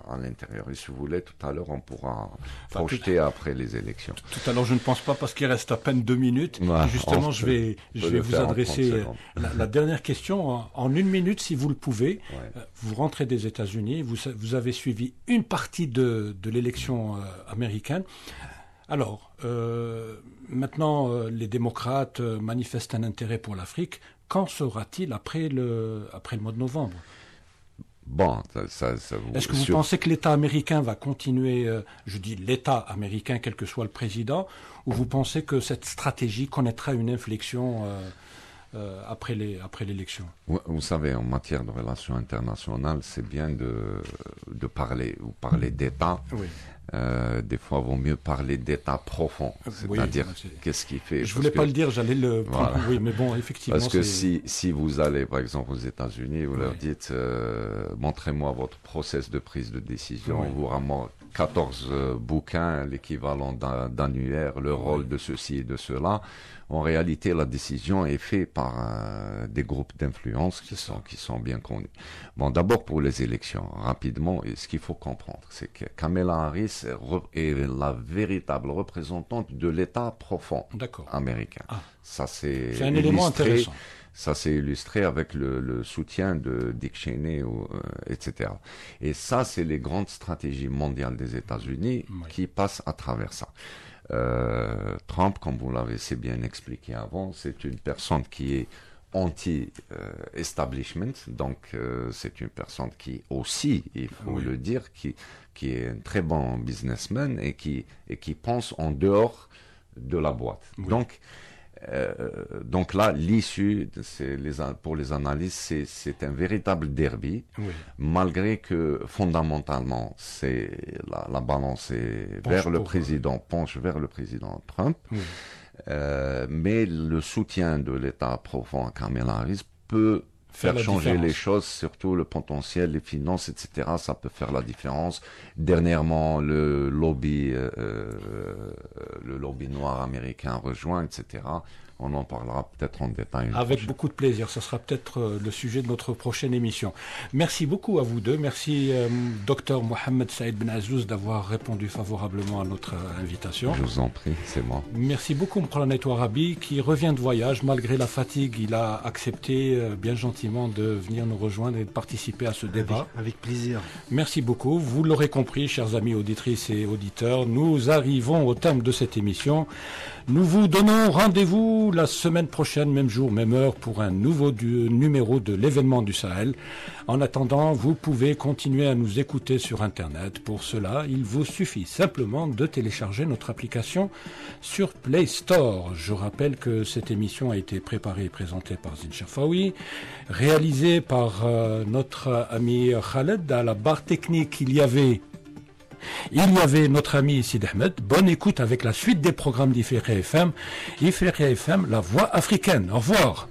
à l'intérieur. Et si vous voulez, tout à l'heure, on pourra projeter après les élections. Tout à l'heure, je ne pense pas parce qu'il reste à peine 2 minutes. Ouais, justement, je vais vous adresser la dernière question. En 1 minute, si vous le pouvez. Ouais. Vous rentrez des États-Unis, vous avez suivi une partie de l'élection américaine. Alors, maintenant, les démocrates manifestent un intérêt pour l'Afrique. Qu'en sera-t-il après le mois de novembre ? Bon, est-ce que vous pensez que l'État américain va continuer, je dis l'État américain, quel que soit le président, ou vous pensez que cette stratégie connaîtra une inflexion après l'élection ? Vous savez, en matière de relations internationales, c'est bien de parler d'État. Oui. Des fois, il vaut mieux parler d'état profond, c'est-à-dire qu'est-ce qui fait. Je voulais pas le dire, j'allais le. Voilà. Oui, mais bon, effectivement. Parce que si vous allez, par exemple, aux États-Unis, vous leur dites, montrez-moi votre process de prise de décision, vous ramenez 14 bouquins, l'équivalent d'annuaire, le rôle de ceci et de cela. En réalité, la décision est faite par des groupes d'influence qui sont bien connus. Bon, d'abord pour les élections, rapidement, ce qu'il faut comprendre, c'est que Kamala Harris est la véritable représentante de l'État profond américain. Ça, c'est un élément intéressant. Ça s'est illustré avec le soutien de Dick Cheney, etc. Et ça, c'est les grandes stratégies mondiales des États-Unis qui passent à travers ça. Trump, comme vous l'avez assez bien expliqué avant, c'est une personne qui est anti-establishment, donc c'est une personne qui aussi, il faut le dire, qui est un très bon businessman et qui pense en dehors de la boîte. Donc là, l'issue, pour les analyses, c'est un véritable derby, malgré que fondamentalement, la balance est penche vers le président Trump, mais le soutien de l'État profond à Kamala Harris peut faire changer les choses, surtout le potentiel, les finances, etc. Ça peut faire la différence. Dernièrement, le lobby noir américain rejoint, etc. On en parlera peut-être en détail. Avec beaucoup de plaisir. Ce sera peut-être le sujet de notre prochaine émission. Merci beaucoup à vous deux. Merci, Dr Mohamed Saïd Ben Azouz, d'avoir répondu favorablement à notre invitation. Je vous en prie, c'est moi. Merci beaucoup, Mprana Touarabi, qui revient de voyage. Malgré la fatigue, il a accepté bien gentiment de venir nous rejoindre et de participer à ce débat. Avec plaisir. Merci beaucoup. Vous l'aurez compris, chers amis auditrices et auditeurs, nous arrivons au terme de cette émission. Nous vous donnons rendez-vous la semaine prochaine, même jour, même heure, pour un nouveau numéro de l'événement du Sahel. En attendant, vous pouvez continuer à nous écouter sur Internet. Pour cela, il vous suffit simplement de télécharger notre application sur Play Store. Je rappelle que cette émission a été préparée et présentée par Zine Chafaoui, réalisée par notre ami Khaled. À la barre technique, il y avait notre ami Sid Ahmed. Bonne écoute avec la suite des programmes d'Ifriqiya FM. Ifriqiya FM, la voix africaine. Au revoir.